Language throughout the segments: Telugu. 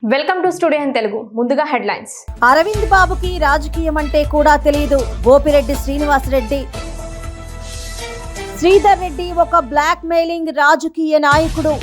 Welcome to studio in Telugu. ముందుగా హెడ్లైన్స్. అరవింద్ బాబుకి రాజకీయం అంటే కూడా తెలియదు. గోపిరెడ్డి శ్రీనివాసరెడ్డి. శ్రీధర్ రెడ్డి ఒక బ్లాక్ మెయిలింగ్ రాజకీయ నాయకుడు.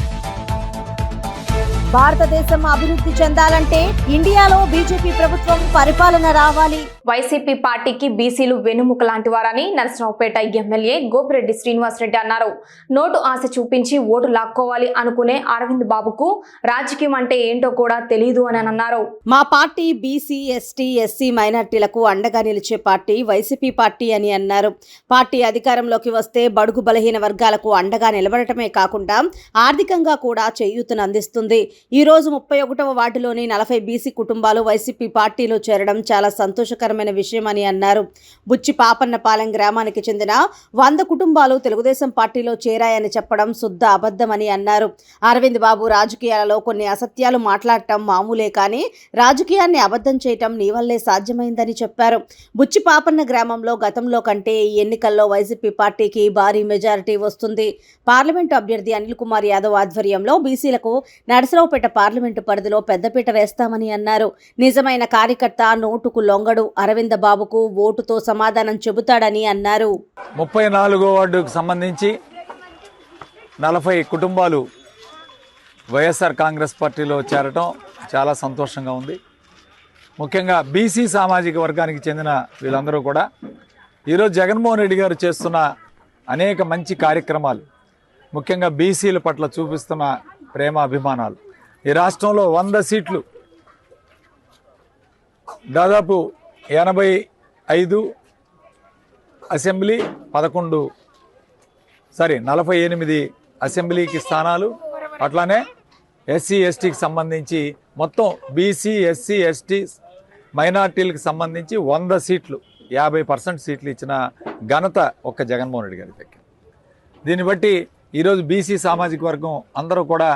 భారతదేశం అభివృద్ధి చెందాలంటే ఇండియాలో బీజేపీ ప్రభుత్వం పరిపాలన రావాలి. వైసీపీ పార్టీకి బీసీలు వెన్నుముక లాంటి వారని నరసరావుపేట ఎమ్మెల్యే గోపిరెడ్డి శ్రీనివాసరెడ్డి అన్నారు. నోటు ఆశ చూపించి ఓటు లాక్కోవాలి అనుకునే అరవింద్ బాబుకు రాజకీయం అంటే ఏంటో కూడా తెలియదు అని అన్నారు. మా పార్టీ బీసీ, ఎస్టీ, ఎస్సీ మైనార్టీలకు అండగా నిలిచే పార్టీ వైసీపీ పార్టీ అని అన్నారు. పార్టీ అధికారంలోకి వస్తే బడుగు బలహీన వర్గాలకు అండగా నిలబడటమే కాకుండా ఆర్థికంగా కూడా చేయూతను అందిస్తుంది. ఈ రోజు 31వ వార్డులోని 40 బీసీ కుటుంబాలు వైసీపీ పార్టీలో చేరడం చాలా సంతోషకరమైన విషయం అని అన్నారు. బుచ్చి పాపన్నపాలెం గ్రామానికి చెందిన 100 కుటుంబాలు తెలుగుదేశం పార్టీలో చేరాయని చెప్పడం శుద్ధ అబద్ధమని అన్నారు. అరవింద్ బాబు రాజకీయాలలో కొన్ని అసత్యాలు మాట్లాడటం మామూలే, కానీ రాజకీయాన్ని అబద్ధం చేయటం నీ వల్లే సాధ్యమైందని చెప్పారు. బుచ్చి పాపన్న గ్రామంలో గతంలో కంటే ఈ ఎన్నికల్లో వైసీపీ పార్టీకి భారీ మెజారిటీ వస్తుంది. పార్లమెంటు అభ్యర్థి అనిల్ కుమార్ యాదవ్ ఆధ్వర్యంలో బీసీలకు నరసరావుపేట పార్లమెంటు పరిధిలో పెద్దపీట వేస్తామని అన్నారు. నిజమైన కార్యకర్త నోటుకు లొంగడు. అరవింద్ బాబుకు ఓటుతో సమాధానం చెబుతాడని అన్నారు. 34వ వార్డుకు సంబంధించి 40 కుటుంబాలు వైఎస్ఆర్ కాంగ్రెస్ పార్టీలో చేరటం చాలా సంతోషంగా ఉంది. ముఖ్యంగా బీసీ సామాజిక వర్గానికి చెందిన వీళ్ళందరూ కూడా ఈరోజు జగన్మోహన్ రెడ్డి గారు చేస్తున్న అనేక మంచి కార్యక్రమాలు, ముఖ్యంగా బీసీల పట్ల చూపిస్తున్న ప్రేమ అభిమానాలు, ఈ రాష్ట్రంలో 100 సీట్లు దాదాపు 85 అసెంబ్లీ 48 అసెంబ్లీకి స్థానాలు, అట్లానే ఎస్సీ ఎస్టీకి సంబంధించి మొత్తం బీసీ, ఎస్సీ, ఎస్టీ మైనార్టీలకు సంబంధించి 100 సీట్లు 50% సీట్లు ఇచ్చిన ఘనత ఒక్క జగన్మోహన్ రెడ్డి గారి దగ్గర. దీన్ని బట్టి ఈరోజు బీసీ సామాజిక వర్గం అందరూ కూడా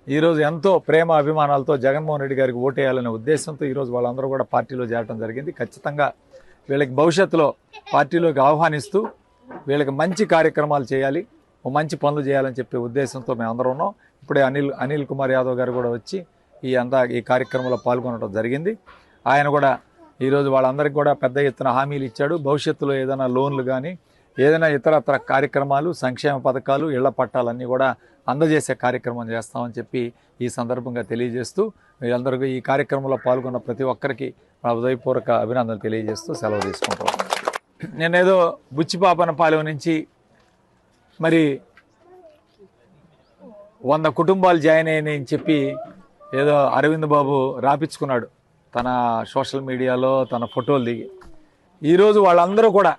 ఈరోజు ఎంతో ప్రేమ అభిమానాలతో జగన్మోహన్ రెడ్డి గారికి ఓటేయాలనే ఉద్దేశంతో ఈరోజు వాళ్ళందరూ కూడా పార్టీలో చేరడం జరిగింది. ఖచ్చితంగా వీళ్ళకి భవిష్యత్తులో పార్టీలోకి ఆహ్వానిస్తూ వీళ్ళకి మంచి కార్యక్రమాలు చేయాలి, మంచి పనులు చేయాలని చెప్పే ఉద్దేశంతో మేము అందరూ ఉన్నాం. ఇప్పుడే అనిల్ కుమార్ యాదవ్ గారు కూడా వచ్చి ఈ కార్యక్రమంలో పాల్గొనడం జరిగింది. ఆయన కూడా ఈరోజు వాళ్ళందరికీ కూడా పెద్ద ఎత్తున హామీలు ఇచ్చాడు. భవిష్యత్తులో ఏదైనా లోన్లు కానీ ఏదైనా ఇతరత్ర కార్యక్రమాలు, సంక్షేమ పథకాలు, ఇళ్ల పట్టాలన్నీ కూడా అందజేసే కార్యక్రమం చేస్తామని చెప్పి ఈ సందర్భంగా తెలియజేస్తూ వీళ్ళందరికీ ఈ కార్యక్రమంలో పాల్గొన్న ప్రతి ఒక్కరికి నా హృదయపూర్వక అభినందనలు తెలియజేస్తూ సెలవు తీసుకుంటాం. నేనేదో బుచ్చిపాపనపాలెం నుంచి మరి 100 కుటుంబాలు జాయిన్ అయ్యాయని చెప్పి ఏదో అరవింద్ బాబు రాపించుకున్నాడు తన సోషల్ మీడియాలో తన ఫోటోలు దిగి. ఈరోజు వాళ్ళందరూ కూడా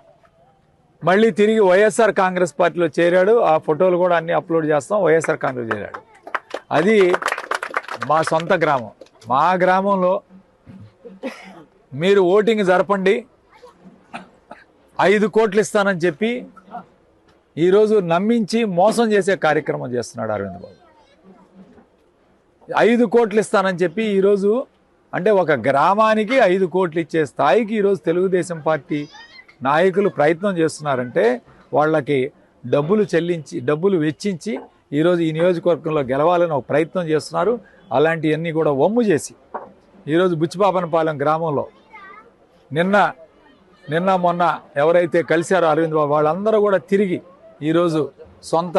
మళ్ళీ తిరిగి వైఎస్ఆర్ కాంగ్రెస్ పార్టీలో చేరాడు. ఆ ఫోటోలు కూడా అన్నీ అప్లోడ్ చేస్తాం. వైఎస్ఆర్ కాంగ్రెస్ చేరాడు. అది మా సొంత గ్రామం. మా గ్రామంలో మీరు ఓటింగ్ జరపండి, 5 కోట్లు ఇస్తానని చెప్పి ఈరోజు నమ్మించి మోసం చేసే కార్యక్రమం చేస్తున్నాడు అరవింద్ బాబు. 5 కోట్లు ఇస్తానని చెప్పి ఈరోజు అంటే ఒక గ్రామానికి 5 కోట్లు ఇచ్చే స్థాయికి ఈరోజు తెలుగుదేశం పార్టీ నాయకులు ప్రయత్నం చేస్తున్నారంటే వాళ్ళకి డబ్బులు వెచ్చించి ఈరోజు ఈ నియోజకవర్గంలో గెలవాలని ఒక ప్రయత్నం చేస్తున్నారు. అలాంటివన్నీ కూడా వమ్ము చేసి ఈరోజు బుచ్చిపాపనపాలెం గ్రామంలో నిన్న మొన్న ఎవరైతే కలిశారో అరవింద్ బాబు వాళ్ళందరూ కూడా తిరిగి ఈరోజు సొంత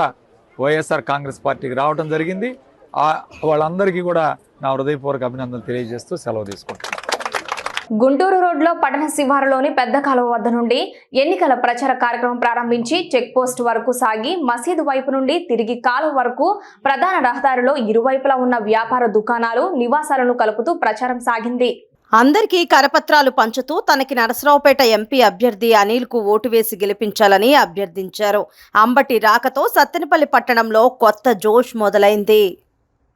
వైఎస్ఆర్ కాంగ్రెస్ పార్టీకి రావడం జరిగింది. వాళ్ళందరికీ కూడా నా హృదయపూర్వక అభినందనలు తెలియజేస్తూ సెలవు తీసుకుంటున్నాను. గుంటూరు రోడ్లో పట్టణ శివారులోని పెద్ద కాలువ వద్ద నుండి ఎన్నికల ప్రచార కార్యక్రమం ప్రారంభించి చెక్ పోస్ట్ వరకు సాగి మసీదు వైపు నుండి తిరిగి కాలువ వరకు ప్రధాన రహదారిలో ఇరువైపులా ఉన్న వ్యాపార దుకాణాలు, నివాసాలను కలుపుతూ ప్రచారం సాగింది. అందరికీ కరపత్రాలు పంచుతూ తనకి నరసరావుపేట ఎంపీ అభ్యర్థి అనిల్కు ఓటు వేసి గెలిపించాలని అభ్యర్థించారు. అంబటి రాకతో సత్తెనపల్లి పట్టణంలో కొత్త జోష్ మొదలైంది.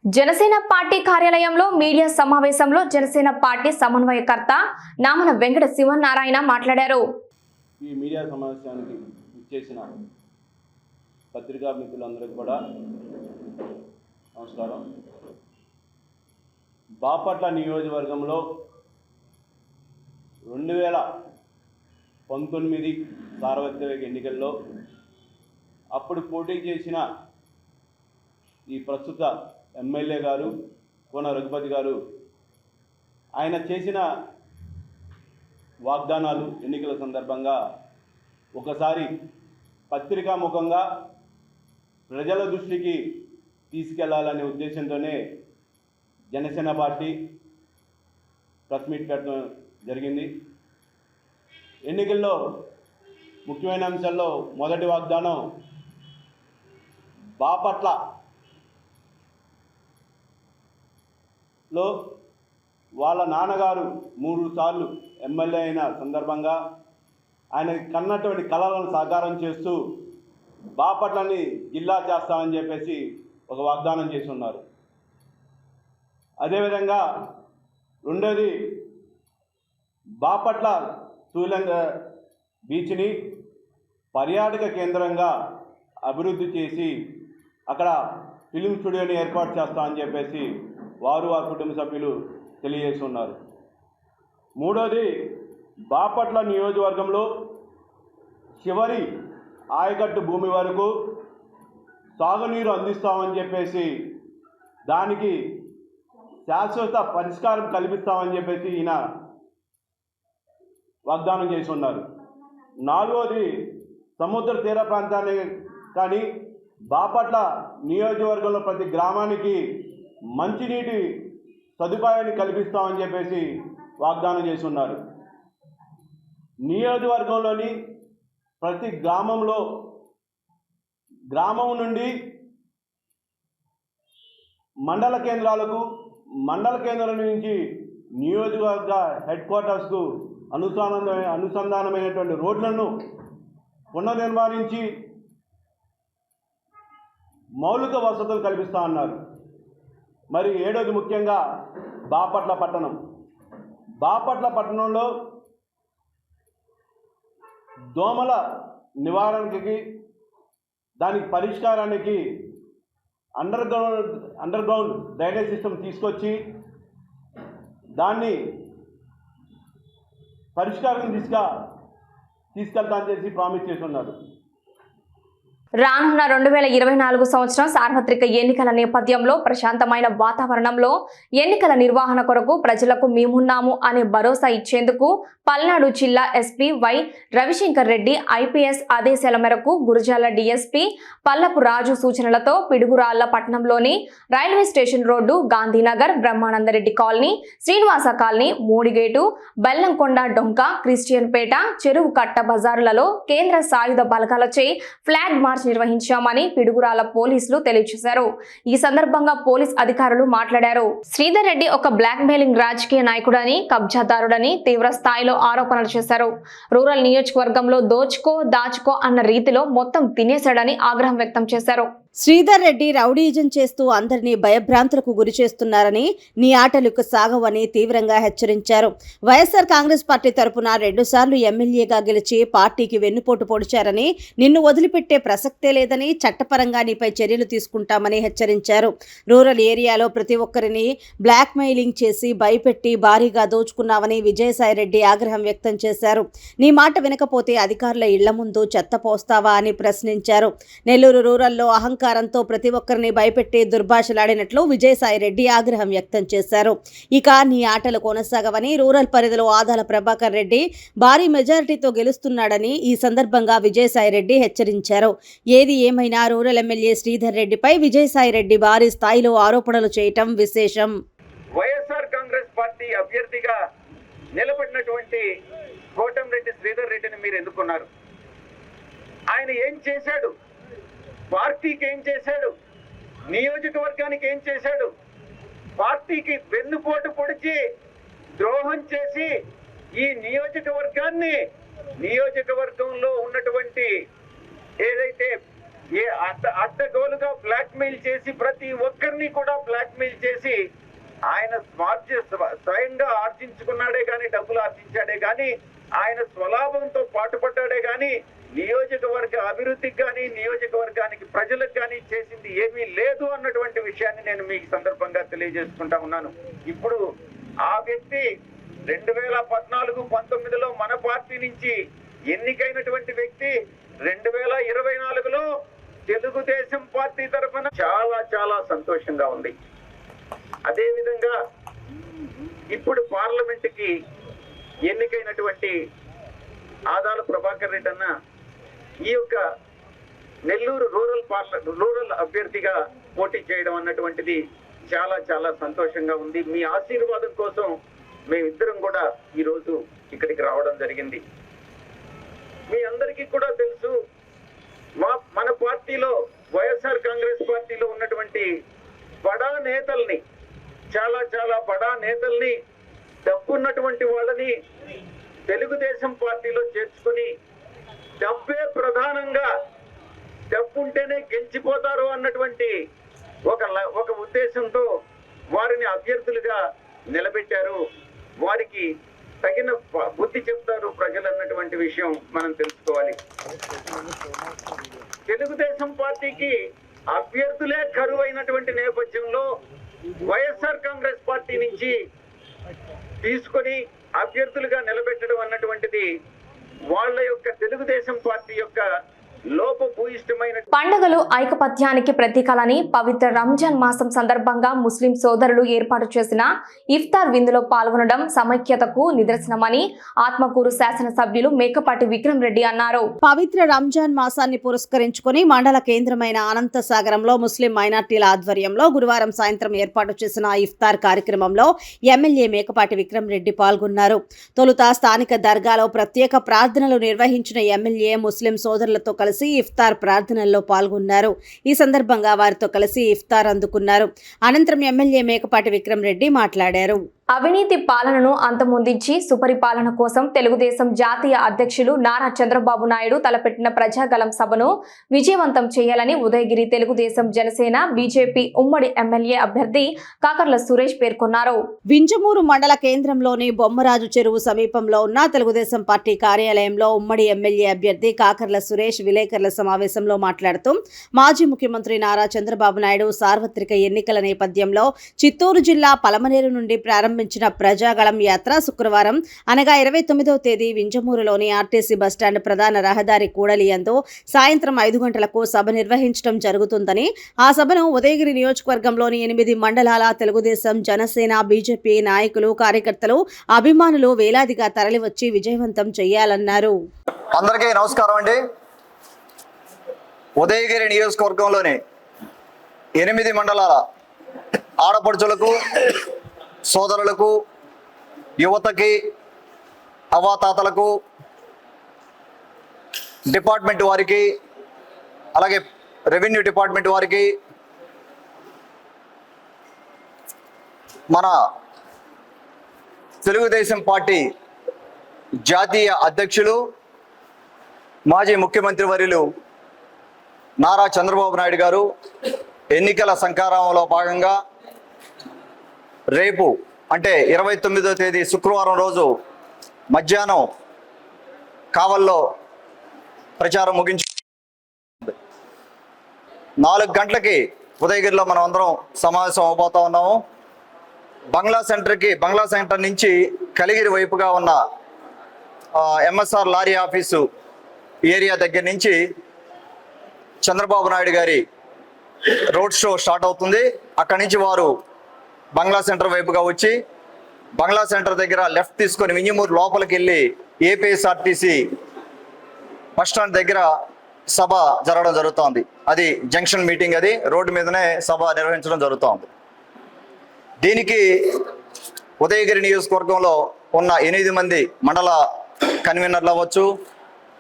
జనసేన పార్టీ కార్యాలయంలో మీడియా సమావేశంలో జనసేన పార్టీ సమన్వయకర్త నామన వెంకట శివనారాయణ మాట్లాడారు. ఈ మీడియా సమావేశానికి ఇచ్చేసిన పత్రికా మిత్రులందరికీ కూడా నమస్కారం. బాపట్ల నియోజకవర్గంలో 2019 సార్వత్రిక ఎన్నికల్లో అప్పుడు పోటీ చేసిన ఈ ప్రస్తుత ఎమ్మెల్యే గారు కోన రఘుపతి గారు ఆయన చేసిన వాగ్దానాలు ఎన్నికల సందర్భంగా ఒకసారి పత్రికాముఖంగా ప్రజల దృష్టికి తీసుకెళ్లాలనే ఉద్దేశంతోనే జనసేన పార్టీ ప్రెస్ మీట్ పెట్టడం జరిగింది. ఎన్నికల్లో ముఖ్యమైన అంశాల్లో మొదటి వాగ్దానం బాపట్లలో వాళ్ళ నాన్నగారు 3 సార్లు ఎమ్మెల్యే అయిన సందర్భంగా ఆయన కన్నటువంటి కళలను సాకారం చేస్తూ బాపట్లని జిల్లా చేస్తామని చెప్పేసి ఒక వాగ్దానం చేసి ఉన్నారు. అదేవిధంగా రెండోది బాపట్ల సూలంగ బీచ్ని పర్యాటక కేంద్రంగా అభివృద్ధి చేసి అక్కడ ఫిలిం స్టూడియోని ఏర్పాటు చేస్తామని చెప్పేసి వారు ఆ కుటుంబ సభ్యులు తెలియజేస్తున్నారు. మూడోది బాపట్ల నియోజకవర్గంలో చివరి ఆయకట్టు భూమి వరకు సాగునీరు అందిస్తామని చెప్పేసి దానికి శాశ్వత పరిష్కారం కల్పిస్తామని చెప్పేసి ఈయన వాగ్దానం చేసి ఉన్నారు. నాలుగోది సముద్ర తీర ప్రాంతాన్ని కానీ బాపట్ల నియోజకవర్గంలో ప్రతి గ్రామానికి మంచినీటి సదుపాయాన్ని కల్పిస్తామని చెప్పేసి వాగ్దానం చేసి ఉన్నారు. నియోజకవర్గంలోని ప్రతి గ్రామం నుండి మండల కేంద్రాలకు, మండల కేంద్రం నుంచి నియోజకవర్గ హెడ్ క్వార్టర్స్కు అనుసంధానమైనటువంటి రోడ్లను పునర్నిర్మాణించి మౌలిక వసతులు కల్పిస్తా అన్నారు. మరి ఏడోది ముఖ్యంగా బాపట్ల పట్టణంలో దోమల నివారణకి దానికి పరిష్కారానికి అండర్ గ్రౌండ్ డ్రైనేజ్ సిస్టమ్ తీసుకొచ్చి దాన్ని పరిష్కారం తీసుకెళ్తా అని చేసి ప్రామిస్ చేసి ఉన్నారు. రానున్న 2024 సంవత్సరం సార్వత్రిక ఎన్నికల నేపథ్యంలో ప్రశాంతమైన వాతావరణంలో ఎన్నికల నిర్వహణ కొరకు ప్రజలకు మేమున్నాము అనే భరోసా ఇచ్చేందుకు పల్నాడు జిల్లా SP Y Ravishankar Reddy IPS ఆదేశాల మేరకు గురజాల డీఎస్పీ పల్లపు రాజు సూచనలతో పిడుగురాళ్ల పట్టణంలోని railway station road, Gandhinagar, Brahmanandareddy colony, Srinivasa colony, మూడిగేటు, బెల్లంకొండ, డొంక, క్రిస్టియన్పేట, చెరువు కట్ట బజారులలో కేంద్ర సాయుధ బలగాలచే ఫ్లాగ్ మార్చ్ నిర్వహించామని పిడుగురాల పోలీసులు తెలియజేశారు. ఈ సందర్భంగా పోలీస్ అధికారులు మాట్లాడారు. శ్రీధర్ రెడ్డి ఒక బ్లాక్ మెయిలింగ్ రాజకీయ నాయకుడని, కబ్జాదారుడని తీవ్ర స్థాయిలో ఆరోపణలు చేశారు. రూరల్ నియోజకవర్గంలో దాచుకో అన్న రీతిలో మొత్తం తినేశాడని ఆగ్రహం వ్యక్తం చేశారు. శ్రీధర్ రెడ్డి రౌడీజం చేస్తూ అందరినీ భయభ్రాంతులకు గురి చేస్తున్నారని, నీ ఆటలకు సాగవని తీవ్రంగా హెచ్చరించారు. వైఎస్ఆర్ కాంగ్రెస్ పార్టీ తరపున 2 సార్లు ఎమ్మెల్యేగా గెలిచి పార్టీకి వెన్నుపోటు పొడిచారని, నిన్ను వదిలిపెట్టే ప్రసక్తే లేదని, చట్టపరంగా నీపై చర్యలు తీసుకుంటామని హెచ్చరించారు. రూరల్ ఏరియాలో ప్రతి ఒక్కరిని బ్లాక్ మెయిలింగ్ చేసి భయపెట్టి భారీగా దోచుకున్నామని విజయసాయిరెడ్డి ఆగ్రహం వ్యక్తం చేశారు. నీ మాట వినకపోతే అధికారుల ఇళ్ల ముందు చెత్త పోస్తావా అని ప్రశ్నించారు. నెల్లూరు రూరల్లో అహంకారంతో ప్రతి ఒక్కరిని భయపెట్టి దుర్భాషలాడినట్లు విజయసాయిరెడ్డి ఆగ్రహం వ్యక్తం చేశారు. ఇక నీ ఆటలు కొనసాగవని, రూరల్ పరిధిలో ఆదాల ప్రభాకర్ రెడ్డి భారీ మెజారిటీతో గెలుస్తున్నాడని ఈ సందర్భంగా విజయసాయిరెడ్డి హెచ్చరించారు. ఏది ఏమైనా రూరల్ ఎమ్మెల్యే శ్రీధర్ రెడ్డిపై విజయసాయిరెడ్డి భారీ స్థాయిలో ఆరోపణలు చేయటం విశేషం. వైఎస్ఆర్ కాంగ్రెస్ పార్టీ అభ్యర్థిగా నిలబడినటువంటి కోటంరెడ్డి శ్రీధర్ రెడ్డిని మీరు ఎన్నుకున్నారు. ఆయన ఏం చేశాడు? పార్టీకి ఏం చేశాడు? నియోజకవర్గానికి ఏం చేశాడు? పార్టీకి వెన్నుపోటు పొడిచి ద్రోహం చేసి ఈ నియోజకవర్గంలో ఉన్నటువంటి ఏదైతే అడ్డగోలుగా బ్లాక్మెయిల్ చేసి ప్రతి ఒక్కరిని కూడా బ్లాక్మెయిల్ చేసి ఆయన స్వయంగా ఆర్జించుకున్నాడే కానీ, డబ్బులు ఆర్జించాడే కానీ, ఆయన స్వలాభంతో పాటుపడ్డాడే కానీ నియోజకవర్గ అభివృద్ధికి కానీ, నియోజకవర్గానికి ప్రజలకు కానీ చేసింది ఏమీ లేదు అన్నటువంటి విషయాన్ని నేను మీకు సందర్భంగా తెలియజేసుకుంటా ఉన్నాను. ఇప్పుడు ఆ వ్యక్తి 2014-19లో మన పార్టీ నుంచి ఎన్నికైనటువంటి వ్యక్తి 2024లో తెలుగుదేశం పార్టీ తరఫున చాలా చాలా సంతోషంగా ఉంది. అదేవిధంగా ఇప్పుడు పార్లమెంటుకి ఎన్నికైనటువంటి ఆదాల ప్రభాకర్ రెడ్డి అన్న ఈ యొక్క నెల్లూరు రూరల్ అభ్యర్థిగా పోటీ చేయడం అన్నటువంటిది చాలా చాలా సంతోషంగా ఉంది. మీ ఆశీర్వాదం కోసం మేమిద్దరం కూడా ఈరోజు ఇక్కడికి రావడం జరిగింది. మీ అందరికీ కూడా తెలుసు, మన పార్టీలో వైఎస్ఆర్ కాంగ్రెస్ పార్టీలో ఉన్నటువంటి బడా నేతల్ని, చాలా చాలా బడా నేతల్ని, డబ్బున్నటువంటి వాళ్ళని తెలుగుదేశం పార్టీలో చేర్చుకుని డబ్బే ప్రధానంగా, డబ్బుంటేనే గెలిచిపోతారు అన్నటువంటి ఒక ఉద్దేశంతో వారిని అభ్యర్థులుగా నిలబెట్టారు. వారికి తగిన బుద్ధి చెప్తారు ప్రజలు అన్నటువంటి విషయం మనం తెలుసుకోవాలి. తెలుగుదేశం పార్టీకి అభ్యర్థులే కరువు అయినటువంటి నేపథ్యంలో వైఎస్ఆర్ కాంగ్రెస్ పార్టీ నుంచి తీసుకొని అభ్యర్థులుగా నిలబెట్టడం అన్నటువంటిది వాళ్ళ యొక్క తెలుగుదేశం పార్టీ యొక్క లోపభూయిష్టమైన పండుగలు ఐకమత్యానికి ప్రతీకలని పవిత్ర రంజాన్ మాసం సందర్భంగా ముస్లిం సోదరులు ఏర్పాటు చేసిన ఇఫ్తార్ విందులో పాల్గొనడం సమైక్యతకు నిదర్శనమని ఆత్మకూరు శాసనసభ్యులు మేకపాటి విక్రమ్ రెడ్డి అన్నారు. పవిత్ర రంజాన్ మాసాన్ని పురస్కరించుకుని మండల కేంద్రమైన అనంతసాగరంలో ముస్లిం మైనార్టీల ఆధ్వర్యంలో గురువారం సాయంత్రం ఏర్పాటు చేసిన ఇఫ్తార్ కార్యక్రమంలో ఎమ్మెల్యే మేకపాటి విక్రమ్ రెడ్డి పాల్గొన్నారు. తొలుత స్థానిక దర్గాలో ప్రత్యేక ప్రార్థనలు నిర్వహించిన ఎమ్మెల్యే ముస్లిం సోదరులతో కలిసి ఇఫ్తార్ ప్రార్థనల్లో పాల్గొన్నారు. ఈ సందర్భంగా వారితో కలిసి ఇఫ్తార్ అందుకున్నారు. అనంతరం ఎమ్మెల్యే మేకపాటి విక్రమ్ రెడ్డి మాట్లాడారు. అవినీతి పాలనను అంతమొందించి సుపరిపాలన కోసం తెలుగుదేశం జాతీయ అధ్యక్షులు నారా చంద్రబాబు నాయుడు తలపెట్టిన ప్రజాగళం సభను విజయవంతం చేయాలని ఉదయగిరి తెలుగుదేశం జనసేన బీజేపీ ఉమ్మడి ఎమ్మెల్యే అభ్యర్థి కాకర్ల సురేష్ పేర్కొన్నారు. వింజమూరు మండల కేంద్రంలోని బొమ్మరాజు చెరువు సమీపంలో ఉన్న తెలుగుదేశం పార్టీ కార్యాలయంలో ఉమ్మడి ఎమ్మెల్యే అభ్యర్థి కాకర్ల సురేష్ విలేకరుల సమావేశంలో మాట్లాడుతూ మాజీ ముఖ్యమంత్రి నారా చంద్రబాబు నాయుడు సార్వత్రిక ఎన్నికల నేపథ్యంలో చిత్తూరు జిల్లా పలమనేరు నుండి ప్రారంభించిన ప్రజాగళం యాత్ర శుక్రవారం అనగా 29వ తేదీ వింజమూరులోని ఆర్టీసీ బస్టాండ్ ప్రధాన రహదారి కూడలి యందు సాయంత్రం 5 గంటలకు సభ నిర్వహించడం జరుగుతుందని, ఆ సభను ఉదయగిరి నియోజకవర్గంలోని 8 మండలాల తెలుగుదేశం జనసేన బీజేపీ నాయకులు కార్యకర్తలు అభిమానులు వేలాదిగా తరలివచ్చి విజయవంతం చేయాలన్నారు. అందరికీ నమస్కారం అండి. ఉదయగిరి నియోజకవర్గంలోని 8 మండలాల ఆడపడుచులకు, సోదరులకు, యువతకి, అవాతాతలకు, డిపార్ట్మెంట్ వారికి, అలాగే రెవెన్యూ డిపార్ట్మెంట్ వారికి, మన తెలుగుదేశం పార్టీ జాతీయ అధ్యక్షులు మాజీ ముఖ్యమంత్రి వర్యులు నారా చంద్రబాబు నాయుడు గారు ఎన్నికల సంకారంలో భాగంగా రేపు అంటే 29వ తేదీ శుక్రవారం రోజు మధ్యాహ్నం కావల్లో ప్రచారం ముగించి 4 గంటలకి ఉదయగిరిలో మనం అందరం సమావేశం అవబోతా ఉన్నాము. బంగ్లా సెంటర్ నుంచి కలిగిరి వైపుగా ఉన్న ఎంఎస్ఆర్ లారీ ఆఫీసు ఏరియా దగ్గర నుంచి చంద్రబాబు నాయుడు గారి రోడ్ షో స్టార్ట్ అవుతుంది. అక్కడి నుంచి వారు బంగ్లా సెంటర్ వైపుగా వచ్చి బంగ్లా సెంటర్ దగ్గర లెఫ్ట్ తీసుకొని వింజమూరు లోపలికి వెళ్ళి ఏపీఎస్ఆర్టీసీ బస్టాండ్ దగ్గర సభ జరగడం జరుగుతోంది. అది జంక్షన్ మీటింగ్, అది రోడ్డు మీదనే సభ నిర్వహించడం జరుగుతోంది. దీనికి ఉదయగిరి నియోజకవర్గంలో ఉన్న 8 మంది మండల కన్వీనర్లు అవ్వచ్చు,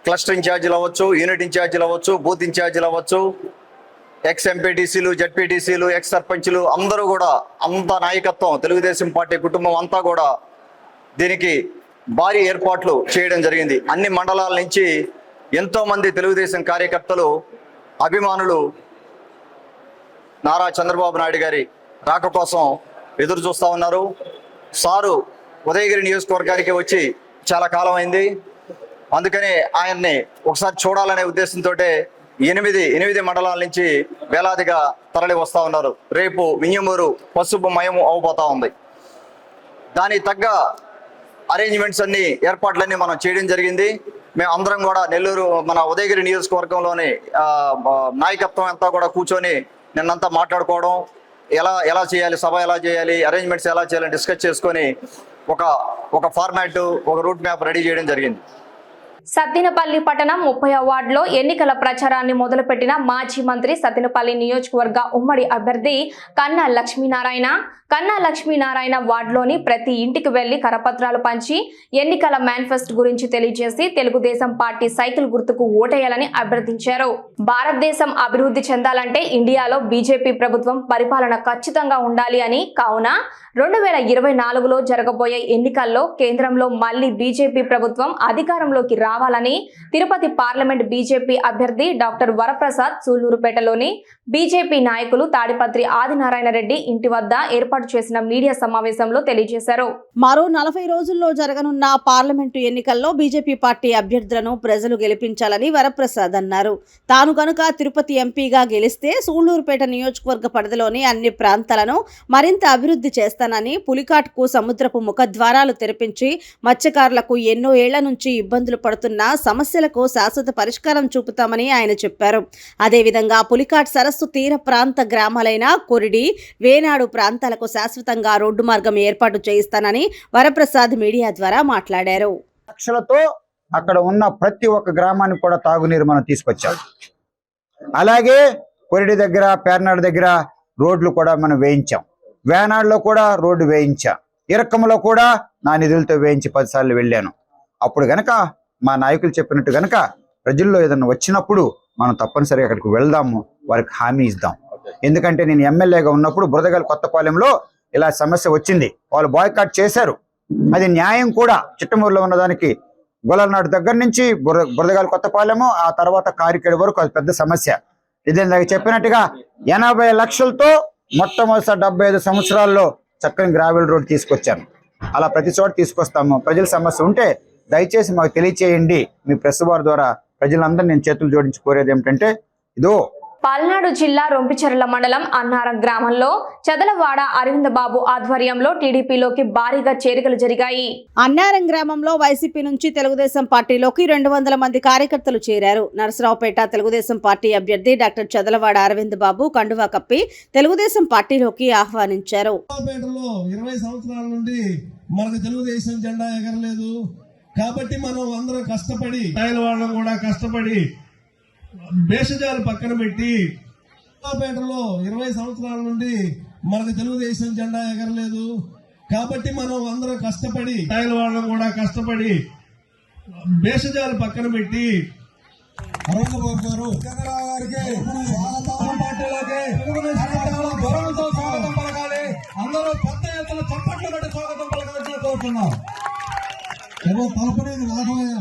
క్లస్టర్ ఇన్ఛార్జీలు అవ్వచ్చు, యూనిట్ ఇన్ఛార్జీలు అవ్వచ్చు, బూత్ ఇన్ఛార్జీలు అవ్వచ్చు, ఎక్స్ ఎంపీటీసీలు, జడ్పీటీసీలు, ఎక్స్ సర్పంచ్లు అందరూ కూడా, అంత నాయకత్వం తెలుగుదేశం పార్టీ కుటుంబం అంతా కూడా దీనికి భారీ ఏర్పాట్లు చేయడం జరిగింది. అన్ని మండలాల నుంచి ఎంతోమంది తెలుగుదేశం కార్యకర్తలు, అభిమానులు నారా చంద్రబాబు నాయుడు గారి రాక కోసం ఎదురు చూస్తూ ఉన్నారు. సారు ఉదయగిరి నియోజకవర్గానికి వచ్చి చాలా కాలం అయింది. అందుకని ఆయన్ని ఒకసారి చూడాలనే ఉద్దేశంతో 8 మండలాల నుంచి వేలాదిగా తరలి వస్తూ ఉన్నారు. రేపు వింజమూరు పసుపు మయం అవబోతా ఉంది. దానికి తగ్గ అరేంజ్మెంట్స్ అన్ని, ఏర్పాట్లన్నీ మనం చేయడం జరిగింది. మేము అందరం కూడా నెల్లూరు మన ఉదయగిరి నియోజకవర్గంలోని నాయకత్వం అంతా కూడా కూర్చొని నిన్నంతా మాట్లాడుకోవడం, ఎలా చేయాలి, సభ ఎలా చేయాలి, అరేంజ్మెంట్స్ ఎలా చేయాలని డిస్కస్ చేసుకొని ఒక ఫార్మాట్, ఒక రూట్ మ్యాప్ రెడీ చేయడం జరిగింది. సత్తెనపల్లి పట్టణం 30వ వార్డులో ఎన్నికల ప్రచారాన్ని మొదలుపెట్టిన మాజీ మంత్రి సత్తెనపల్లి నియోజకవర్గ ఉమ్మడి అభ్యర్థి కన్నా లక్ష్మీనారాయణ వార్డులోని ప్రతి ఇంటికి వెళ్లి కరపత్రాలు పంచి ఎన్నికల మేనిఫెస్టో గురించి తెలియజేసి తెలుగుదేశం పార్టీ సైకిల్ గుర్తుకు ఓటేయాలని అభ్యర్థించారు. భారతదేశం అభివృద్ధి చెందాలంటే ఇండియాలో బీజేపీ ప్రభుత్వం పరిపాలన ఖచ్చితంగా ఉండాలి అని, కావున 2024లో జరగబోయే ఎన్నికల్లో కేంద్రంలో మళ్లీ బీజేపీ ప్రభుత్వం అధికారంలోకి రావాలని తిరుపతి పార్లమెంట్ బీజేపీ అభ్యర్థి డాక్టర్ వరప్రసాద్ సూళ్లూరుపేటలోని బీజేపీ నాయకులు తాడిపత్రి ఆదినారాయణ రెడ్డి ఇంటి వద్ద ఏర్పాటు చేసిన మీడియా సమావేశంలో తెలియజేశారు. మరో 40 రోజుల్లో జరగనున్న పార్లమెంటు ఎన్నికల్లో బీజేపీ పార్టీ అభ్యర్థులను ప్రజలు గెలిపించాలని వరప్రసాద్ అన్నారు. తాను కనుక తిరుపతి ఎంపీగా గెలిస్తే సూళ్లూరుపేట నియోజకవర్గ పరిధిలోని అన్ని ప్రాంతాలను మరింత అభివృద్ధి చేస్తానని, పులికాట్కు సముద్రపు ముఖద్వారాలు తెరిపించి మత్స్యకారులకు ఎన్నో ఏళ్ల నుంచి ఇబ్బందులు పడుతున్న సమస్యలకు శాశ్వత పరిష్కారం చూపుతామని ఆయన చెప్పారు. అదేవిధంగా పులికాట్ సరస్సు తీర ప్రాంత గ్రామాలైన కొరిడి, వేనాడు ప్రాంతాలకు శాశ్వతంగా రోడ్డు మార్గం ఏర్పాటు చేయిస్తానని వరప్రసాద్ మీడియా ద్వారా మాట్లాడారు. లక్షలతో అక్కడ ఉన్న ప్రతి ఒక్క గ్రామానికి కూడా తాగునీరు మనం తీసుకొచ్చాం. అలాగే కొరిడి దగ్గర, పేర్నాడు దగ్గర రోడ్లు కూడా మనం వేయించాం. వేనాడులో కూడా రోడ్డు వేయించాం. ఇరక్కములో కూడా నా నిధులతో వేయించి 10 సార్లు వెళ్ళాను. అప్పుడు గనక మా నాయకులు చెప్పినట్టు గనక ప్రజల్లో ఏదైనా వచ్చినప్పుడు మనం తప్పనిసరిగా అక్కడికి వెళ్దాము, వారికి హామీ ఇద్దాం. ఎందుకంటే నేను ఎమ్మెల్యేగా ఉన్నప్పుడు బురదగల్ కొత్తపాలెంలో ఇలా సమస్య వచ్చింది. వాళ్ళు బాయ్కాట్ చేశారు. అది న్యాయం కూడా. చిట్టమూరులో ఉన్నదానికి గొల్లనాడు దగ్గర నుంచి బురదగల్ కొత్తపాలెము, ఆ తర్వాత కారికేడు వరకు అది పెద్ద సమస్య. ఇదే చెప్పినట్టుగా 80 లక్షలతో మొట్టమొదటి 75 సంవత్సరాల్లో చక్కని గ్రావెల్ రోడ్ తీసుకొచ్చాను. అలా ప్రతి చోట తీసుకొస్తాము. ప్రజల సమస్య ఉంటే దయచేసి మాకు తెలియచేయండి. మీ ప్రెస్ వారి ద్వారా ప్రజలందరూ నేను చేతులు జోడించి కోరేది ఏమిటంటే, పల్నాడు జిల్లా రొంపిచెర్ల మండలం అన్నారం గ్రామంలో చదలవాడ అరవింద్ బాబు ఆధ్వర్యంలో టీడీపీలోకి భారీగా చేరికలు జరిగాయి. అన్నారం గ్రామంలో వైసీపీ నుంచి తెలుగుదేశం పార్టీలోకి 200 మంది కార్యకర్తలు చేరారు. నరసరావుపేట తెలుగుదేశం పార్టీ అభ్యర్థి డాక్టర్ చదలవాడ అరవింద్ బాబు కండువా కప్పి తెలుగుదేశం పార్టీలోకి ఆహ్వానించారు. 20 సంవత్సరాల నుండి మనకు తెలుగుదేశం జెండా ఎగరలేదు కాబట్టి మనం అందరం కష్టపడి, వాళ్ళం కూడా కష్టపడి భేషజాలు పక్కన పెట్టి, పేటలో 20 సంవత్సరాల నుండి మనకు తెలుగుదేశం జెండా ఎగరలేదు కాబట్టి మనం అందరం కష్టపడి, వాళ్ళం కూడా కష్టపడి భేషజాలు పక్కన పెట్టి అరవింద్ బాబు గారు పార్టీలోకి గౌరవంతో స్వాగతం పలకాలి. అందరూ పెద్ద ఎత్తున చప్పట్లు పెట్టి స్వాగతం పలకాలని కోరుతున్నాం. తలపనేది రాఘవయ్య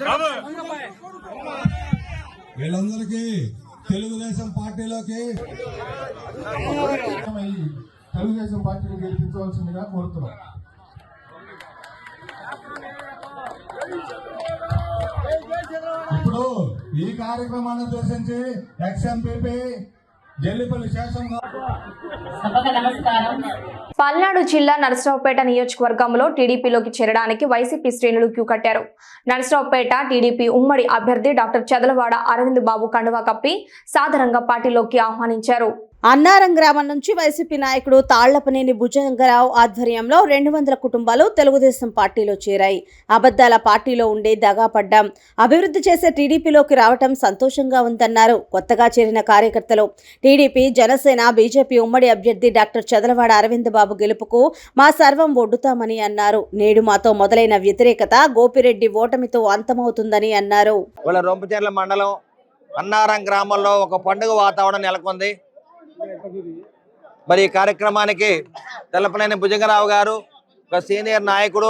రావాలి. వీళ్ళందరికీ తెలుగుదేశం పార్టీలోకి తెలుగుదేశం పార్టీని గెలిపించవలసిందిగా కోరుతున్నాం. ఇప్పుడు ఈ కార్యక్రమాన్ని ఉద్దేశించి ఎక్స్ఎంపీ జల్లిపల్లి శేషం పల్నాడు జిల్లా నరసరావుపేట నియోజకవర్గంలో టీడీపీలోకి చేరడానికి వైసీపీ శ్రేణులు క్యూ కట్టారు. నరసరావుపేట టీడీపీ ఉమ్మడి అభ్యర్థి డాక్టర్ చదలవాడ అరవింద్ బాబు కండువా కప్పి సాదరంగా పార్టీలోకి ఆహ్వానించారు. అన్నారం గ్రామం నుంచి వైసీపీ నాయకుడు తాళ్లపనేని భుజంగరావు ఆధ్వర్యంలో 200 కుటుంబాలు తెలుగుదేశం పార్టీలో చేరాయి. అబద్దాల పార్టీలో ఉండే దగాపడ్డాం, అభివృద్ధి చేసే టీడీపీలోకి రావటం సంతోషంగా ఉందన్నారు కొత్తగా చేరిన కార్యకర్తలు. టీడీపీ, జనసేన, బీజేపీ ఉమ్మడి అభ్యర్థి డాక్టర్ చదలవాడ అరవింద్ బాబు గెలుపుకు మా సర్వం ఒడ్డుతామని అన్నారు. నేడు మాతో మొదలైన వ్యతిరేకత గోపిరెడ్డి ఓటమితో అంతమవుతుందని అన్నారు. రొంపిచెర్ల మండలం అన్నారం గ్రామంలో ఒక పండుగ వాతావరణం నెలకొంది. మరి ఈ కార్యక్రమానికి తెల్లపనేని భుజంగరావు గారు ఒక సీనియర్ నాయకుడు,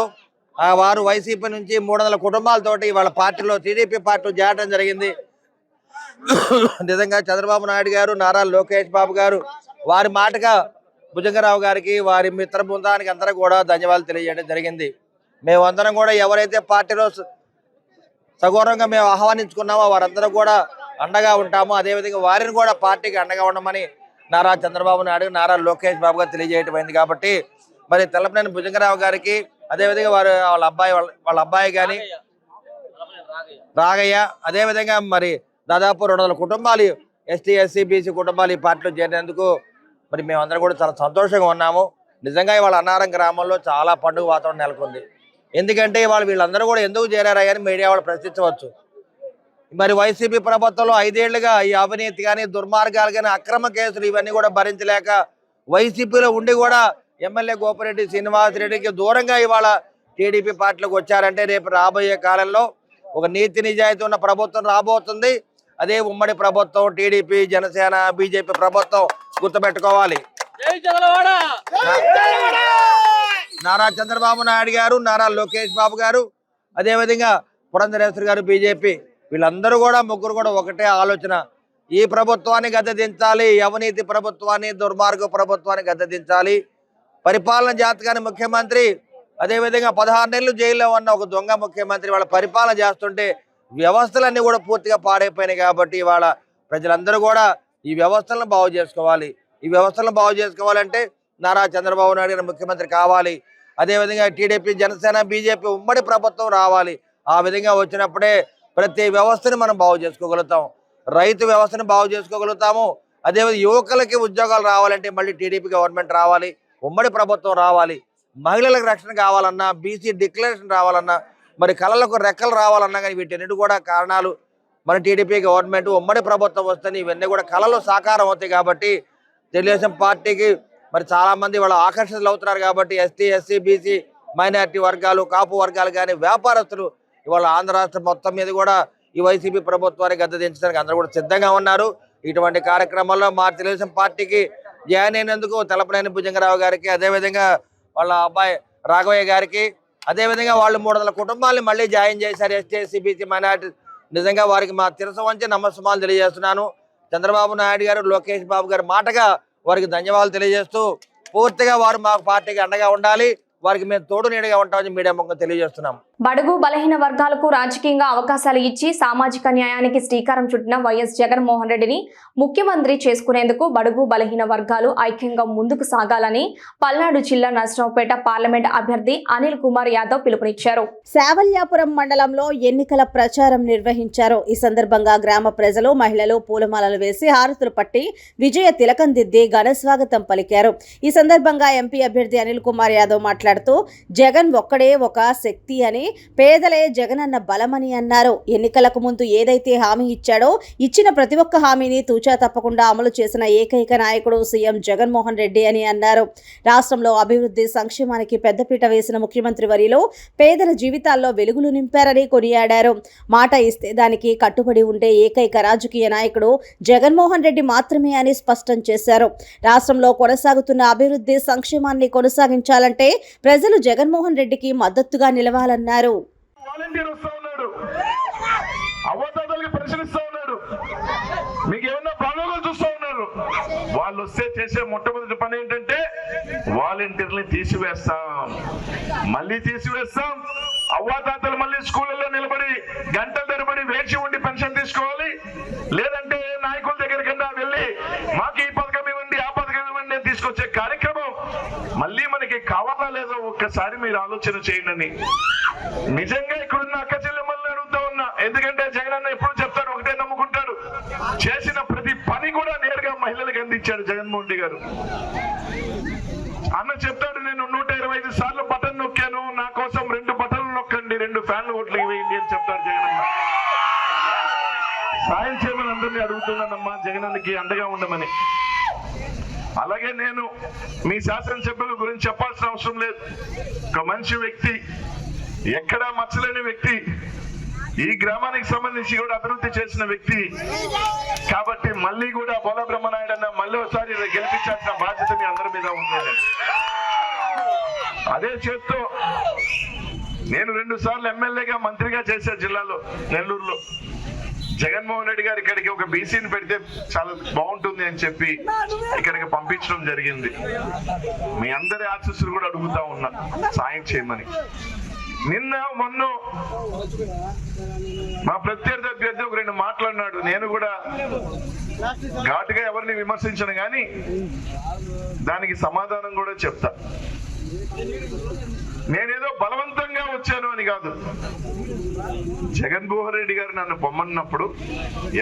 వారు వైసీపీ నుంచి 300 కుటుంబాలతోటి వాళ్ళ పార్టీలో టీడీపీ పార్టీలో చేరడం జరిగింది. నిజంగా చంద్రబాబు నాయుడు గారు, నారా లోకేష్ బాబు గారు వారి మాటగా భుజంగరావు గారికి, వారి మిత్ర బృందానికి అందరూ కూడా ధన్యవాదాలు తెలియజేయడం జరిగింది. మేమందరం కూడా ఎవరైతే పార్టీలో సగౌరవంగా మేము ఆహ్వానించుకున్నామో వారందరూ కూడా అండగా ఉంటాము. అదేవిధంగా వారిని కూడా పార్టీకి అండగా ఉండమని నారా చంద్రబాబు నాయుడు నారా లోకేష్ బాబు గారు తెలియజేయటమైంది. కాబట్టి మరి తెల్లపనేని భుజంగరావు గారికి అదేవిధంగా వాళ్ళ అబ్బాయి కానీ రాగయ్య, అదేవిధంగా మరి దాదాపు 200 కుటుంబాలు ఎస్టీ ఎస్సీ బీసీ కుటుంబాలు ఈ పార్టీలో చేరినందుకు మరి మేమందరం కూడా చాలా సంతోషంగా ఉన్నాము. నిజంగా ఇవాళ అన్నారం గ్రామంలో చాలా పండుగ వాతావరణం నెలకొంది. ఎందుకంటే ఇవాళ వీళ్ళందరూ కూడా ఎందుకు చేరారా అని మీడియా వాళ్ళు ప్రశ్నించవచ్చు. మరి వైసీపీ ప్రభుత్వంలో 5 ఏళ్లుగా ఈ అవినీతి కానీ దుర్మార్గాలు కానీ అక్రమ కేసులు ఇవన్నీ కూడా భరించలేక వైసీపీలో ఉండి కూడా ఎమ్మెల్యే గోపిరెడ్డి శ్రీనివాసరెడ్డికి దూరంగా ఇవాళ టీడీపీ పార్టీలోకి వచ్చారంటే రేపు రాబోయే కాలంలో ఒక నీతి నిజాయితీ ఉన్న ప్రభుత్వం రాబోతుంది. అదే ఉమ్మడి ప్రభుత్వం టీడీపీ జనసేన బీజేపీ ప్రభుత్వం గుర్తుపెట్టుకోవాలి. నారా చంద్రబాబు నాయుడు గారు, నారా లోకేష్ బాబు గారు, అదేవిధంగా పురంధరేశ్వరి గారు బీజేపీ వీళ్ళందరూ కూడా ముగ్గురు కూడా ఒకటే ఆలోచన. ఈ ప్రభుత్వాన్ని గద్దెదించాలి, అవినీతి ప్రభుత్వాన్ని దుర్మార్గ ప్రభుత్వాన్ని గద్దెదించాలి. పరిపాలన జాతకాన్ని ముఖ్యమంత్రి, అదేవిధంగా 16 నెలలు జైల్లో ఉన్న ఒక దొంగ ముఖ్యమంత్రి వాళ్ళ పరిపాలన చేస్తుంటే వ్యవస్థలన్నీ కూడా పూర్తిగా పాడైపోయినాయి. కాబట్టి ఇవాళ ప్రజలందరూ కూడా ఈ వ్యవస్థలను బాగు చేసుకోవాలి. ఈ వ్యవస్థలను బాగు చేసుకోవాలంటే నారా చంద్రబాబు నాయుడు గారు ముఖ్యమంత్రి కావాలి. అదేవిధంగా టీడీపీ జనసేన బీజేపీ ఉమ్మడి ప్రభుత్వం రావాలి. ఆ విధంగా వచ్చినప్పుడే ప్రతి వ్యవస్థని మనం బాగు చేసుకోగలుగుతాం. రైతు వ్యవస్థను బాగు చేసుకోగలుగుతాము. అదేవిధంగా యువకులకి ఉద్యోగాలు రావాలంటే మళ్ళీ టీడీపీ గవర్నమెంట్ రావాలి, ఉమ్మడి ప్రభుత్వం రావాలి. మహిళలకు రక్షణ కావాలన్నా, బీసీ డిక్లరేషన్ రావాలన్నా, మరి కళలకు రెక్కలు రావాలన్నా కానీ వీటన్నిటి కూడా కారణాలు మన టీడీపీ గవర్నమెంట్ ఉమ్మడి ప్రభుత్వం వస్తే ఇవన్నీ కూడా కళలు సాకారం అవుతాయి. కాబట్టి తెలుగుదేశం పార్టీకి మరి చాలామంది వాళ్ళ ఆకర్షితులు అవుతున్నారు. కాబట్టి ఎస్టీ ఎస్సీ బీసీ మైనారిటీ వర్గాలు, కాపు వర్గాలు కానీ వ్యాపారస్తులు ఇవాళ ఆంధ్ర రాష్ట్రం మొత్తం మీద కూడా ఈ వైసీపీ ప్రభుత్వాన్ని గద్దెదించడానికి అందరూ కూడా సిద్ధంగా ఉన్నారు. ఇటువంటి కార్యక్రమాల్లో మా తెలుగుదేశం పార్టీకి జాయిన్ అయినందుకు తెల్లపనేని భుజంగరావు గారికి, అదేవిధంగా వాళ్ళ అబ్బాయి రాఘవయ్య గారికి, అదేవిధంగా వాళ్ళు 300 కుటుంబాలను మళ్ళీ జాయిన్ చేశారు ఎస్టీ ఎస్సీ బీసీ మైనారిటీ. నిజంగా వారికి మా శిరస్సు వంచి నమస్సుమాలు తెలియజేస్తున్నాను. చంద్రబాబు నాయుడు గారు, లోకేష్ బాబు గారు మాటగా వారికి ధన్యవాదాలు తెలియజేస్తూ పూర్తిగా వారు మా పార్టీకి అండగా ఉండాలి, వారికి మేము తోడు నీడగా ఉంటామని మీడియా ముఖంగా తెలియజేస్తున్నాం. బడుగు బలహీన వర్గాలకు రాజకీయంగా అవకాశాలు ఇచ్చి సామాజిక న్యాయానికి శ్రీకారం చుట్టిన వైఎస్ జగన్మోహన్ రెడ్డిని ముఖ్యమంత్రి చేసుకునేందుకు బడుగు బలహీన వర్గాలు ఐక్యంగా ముందుకు సాగాలని పల్నాడు జిల్లా నర్సరావుపేట పార్లమెంట్ అభ్యర్థి అనిల్ కుమార్ యాదవ్ పిలుపునిచ్చారు. శావల్యాపురం మండలంలో ఎన్నికల ప్రచారం నిర్వహించారు. ఈ సందర్భంగా గ్రామ ప్రజలు, మహిళలు పూలమాలలు వేసి హారతులు పట్టి విజయ తిలకం దిద్ది ఘన స్వాగతం పలికారు. ఈ సందర్భంగా ఎంపీ అభ్యర్థి అనిల్ కుమార్ యాదవ్ మాట్లాడుతూ జగన్ ఒక్కడే ఒక శక్తి అని, పేదలే జగనన్న బలమని అన్నారు. ఎన్నికలకు ముందు ఏదైతే హామీ ఇచ్చాడో ఇచ్చిన ప్రతి ఒక్క హామీని తూచా తప్పకుండా అమలు చేసిన ఏకైక నాయకుడు సీఎం జగన్మోహన్ రెడ్డి అని అన్నారు. రాష్ట్రంలో అభివృద్ధి సంక్షేమానికి పెద్దపీట వేసిన ముఖ్యమంత్రి వర్యులు పేదల జీవితాల్లో వెలుగులు నింపారని కొనియాడారు. మాట ఇస్తే దానికి కట్టుబడి ఉండే ఏకైక రాజకీయ నాయకుడు జగన్మోహన్ రెడ్డి మాత్రమే అని స్పష్టం చేశారు. రాష్ట్రంలో కొనసాగుతున్న అభివృద్ధి సంక్షేమాన్ని కొనసాగించాలంటే ప్రజలు జగన్మోహన్ రెడ్డికి మద్దతుగా నిలవాలన్నారు. వాలంటీర్ వస్తా ఉన్నాడు, అవ్వతాతలకి పెన్షన్ ఇస్తా ఉన్నాడు, మీకు ఏమన్నా ప్రాణాలు చూస్తా ఉన్నారు. వాళ్ళు వస్తే చేసే మొట్టమొదటి పని ఏంటంటే వాలంటీర్ని తీసివేస్తాం, మళ్ళీ తీసివేస్తాం. అవ్వాతాతలు మళ్ళీ స్కూళ్ళలో నిలబడి గంటల తరబడి వేచి ఉండి పెన్షన్ తీసుకోవాలి. లేదంటే నాయకుల దగ్గరికన్నా వెళ్ళి మాకు ఈ పథకం ఇవ్వండి, ఆ పథకం ఇవ్వండి అని తీసుకొచ్చే కార్యక్రమం మళ్ళీ మనకి కావాలా లేదో ఒక్కసారి మీరు ఆలోచన చేయండి. నిజంగా ఇక్కడున్న అక్క చెల్లెమ్మల్ని అడుగుతా ఉన్నా, ఎందుకంటే జగన్ అన్న ఎప్పుడు చెప్తాడు, ఒకటే నమ్ముకుంటాడు. చేసిన ప్రతి పని కూడా నేరుగా మహిళలకు అందించాడు జగన్మోహన్ రెడ్డి గారు. అన్న చెప్తాడు, నేను 125 సార్లు బటన్ నొక్కాను, నా కోసం 2 బటన్లు నొక్కండి, 2 ఫ్యాన్లు ఓట్లు వేయండి అని చెప్తాడు జగన్ అన్న. సాయం చేయమని అందరినీ అడుగుతున్నానమ్మా, జగన్ అన్నకి అండగా ఉండమని. అలాగే నేను మీ శాసనసభ్యుల గురించి చెప్పాల్సిన అవసరం లేదు. ఒక మంచి వ్యక్తి, ఎక్కడా మచ్చలేని వ్యక్తి, ఈ గ్రామానికి సంబంధించి కూడా అభివృద్ధి చేసిన వ్యక్తి. కాబట్టి మళ్ళీ కూడా బోల బ్రహ్మనాయుడు అన్న మళ్ళీ ఒకసారి గెలిపించాల్సిన బాధ్యత మీ అందరి మీద ఉంది. అదే చేత్తో నేను 2 సార్లు ఎమ్మెల్యేగా మంత్రిగా చేశా జిల్లాలో, నెల్లూరులో. జగన్మోహన్ రెడ్డి గారు ఇక్కడికి ఒక బీసీని పెడితే చాలా బాగుంటుంది అని చెప్పి ఇక్కడికి పంపించడం జరిగింది. మీ అందరి ఆశీస్సులు కూడా అడుగుతా ఉన్నా సాయం చేయమని. నిన్న మొన్న మా ప్రత్యర్థి అభ్యర్థి ఒక 2 మాట్లాడినాడు. నేను కూడా ఘాటుగా ఎవరిని విమర్శించను కానీ దానికి సమాధానం కూడా చెప్తా. నేనేదో బలవంతంగా వచ్చాను అని కాదు. జగన్మోహన్ రెడ్డి గారు నన్ను పొమ్మన్నప్పుడు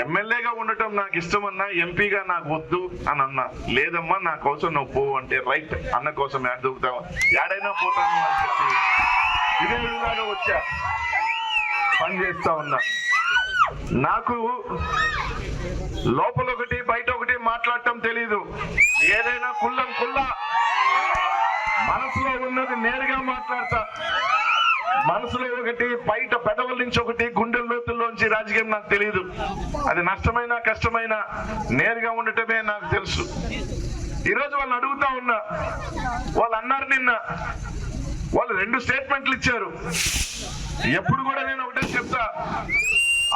ఎమ్మెల్యేగా ఉండటం నాకు ఇష్టమన్నా, ఎంపీగా నాకు వద్దు అని అన్నా. లేదమ్మా నా కోసం నువ్వు పోవు అంటే రైట్, అన్న కోసం యాడ్ దూకుతావా, యాడైనా పోతాను అని చెప్పి ఇదే విధంగా వచ్చా, పని చేస్తా ఉన్నా. నాకు లోపల ఒకటి బయట ఒకటి మాట్లాడటం తెలీదు. ఏదైనా కుల్లం కుల్లా మనసులో ఉన్నది నేరుగా మాట్లాడతా. మనసులో ఒకటి, బయట పెదవుల నుంచి ఒకటి, గుండెల లోతుల్లోంచి రాజకీయం నాకు తెలియదు. అది నష్టమైనా కష్టమైనా నేరుగా ఉండటమే నాకు తెలుసు. ఈరోజు వాళ్ళని అడుగుతా ఉన్నా. వాళ్ళు అన్నారు నిన్న, వాళ్ళు 2 స్టేట్మెంట్లు ఇచ్చారు. ఎప్పుడు కూడా నేను ఒకటే చెప్తా,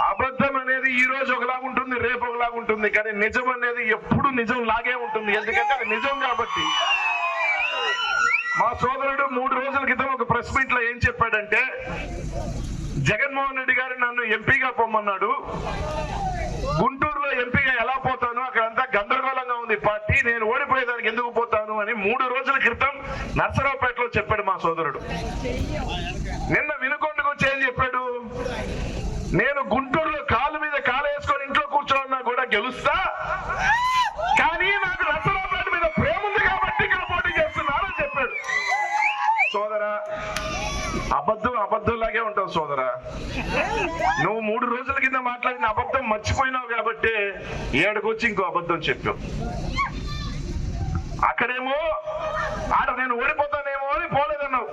అబద్ధం అనేది ఈ రోజు ఒకలాగా ఉంటుంది, రేపు ఒకలాగా ఉంటుంది, కానీ నిజం అనేది ఎప్పుడు నిజం లాగే ఉంటుంది. ఎందుకంటే అది నిజం కాబట్టి. మా సోదరుడు 3 రోజుల క్రితం ఒక ప్రెస్ మీట్ లో ఏం చెప్పాడంటే, జగన్మోహన్ రెడ్డి గారు నన్ను ఎంపీగా పొమ్మన్నాడు, గుంటూరులో ఎంపీగా ఎలా పోతాను, అక్కడంతా గందరగోళంగా ఉంది పార్టీ, నేను ఓడిపోయేదానికి ఎందుకు పోతాను అని 3 రోజుల క్రితం నర్సరావుపేటలో చెప్పాడు మా సోదరుడు. నిన్న వినుకొండకు వచ్చి ఏం చెప్పాడు, నేను గుంటూరులో కాలు మీద కాలు వేసుకొని ఇంట్లో కూర్చోన్నా కూడా గెలుస్తా, కానీ నాకు నర్సరావుపేట మీద ప్రేమ ఉంది కాబట్టి ఇక్కడ పోటీ చేస్తున్నానని చెప్పాడు. సోదరా, అబద్ధంలాగే ఉంటావు సోదరా. నువ్వు 3 రోజుల కింద మాట్లాడిన అబద్ధం మర్చిపోయినావు కాబట్టి ఏడుకొచ్చి ఇంకో అబద్ధం చెప్పావు. అక్కడేమో ఆడ నేను ఓడిపోతానేమో అని పోలేదన్నావు.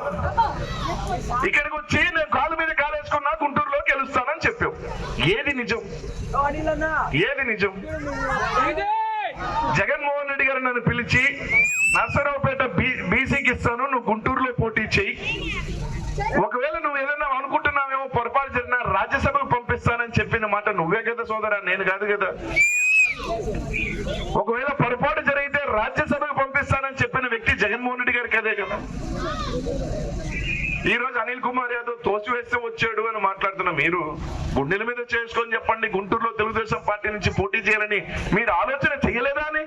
ఇక్కడికి వచ్చి నేను కాలు మీద కాలేసుకున్నా గుంటూరులో గెలుస్తానని చెప్పావు. ఏది నిజం? ఏది నిజం? జగన్మోహన్ రెడ్డి గారు నన్ను పిలిచి నర్సరావుపేట బీసీకి ఇస్తాను, నువ్వు గుంటూరులో పోటీ చెయ్యి, ఒకవేళ నువ్వు ఏదైనా అనుకుంటున్నావేమో పొరపాటు జరిగినా రాజ్యసభకు పంపిస్తానని చెప్పిన మాట నువ్వే కదా సోదరా, నేను కాదు కదా. ఒకవేళ పొరపాటు జరిగితే రాజ్యసభకు పంపిస్తానని చెప్పిన వ్యక్తి జగన్మోహన్ రెడ్డి గారు కదే కదా. ఈ రోజు అనిల్ కుమార్ యాదవ్ తోసివేస్తే వచ్చాడు అని మాట్లాడుతున్న మీరు గుండెల మీద చేసుకొని చెప్పండి, గుంటూరులో తెలుగుదేశం పార్టీ నుంచి పోటీ చేయాలని మీరు ఆలోచన చేయలేదా అని.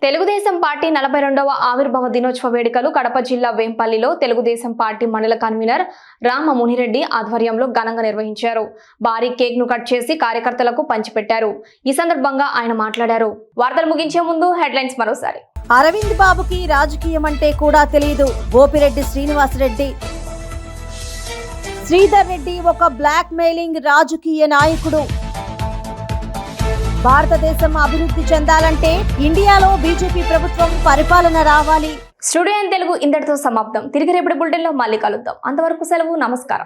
తెలుగుదేశం పార్టీ 42వ ఆవిర్భావ దినోత్సవ వేడుకలు కడప జిల్లా వేంపల్లిలో తెలుగుదేశం పార్టీ మండల కన్వీనర్ రామ మునిరెడ్డి ఆధ్వర్యంలో ఘనంగా నిర్వహించారు. భారీ కేక్ ను కట్ చేసి కార్యకర్తలకు పంచిపెట్టారు. ఈ సందర్భంగా ఆయన మాట్లాడారు. వార్తలు ముగించే ముందు హెడ్లైన్స్ మరోసారి. అరవింద్ బాబుకి రాజకీయం అంటే కూడా తెలియదు. గోపిరెడ్డి శ్రీనివాసరెడ్డి. శ్రీధర్ రెడ్డి ఒక బ్లాక్ మెయిలింగ్ రాజకీయ నాయకుడు. భారతదేశం అభివృద్ధి చెందాలంటే ఇండియాలో బీజేపీ ప్రభుత్వం పరిపాలన రావాలి. స్టూడియో తెలుగు ఇంతటితో సమాప్తం. తిరిగి రేపటి బులెటిన్లో మళ్ళీ కలుద్దాం. అంతవరకు సెలవు. నమస్కారం.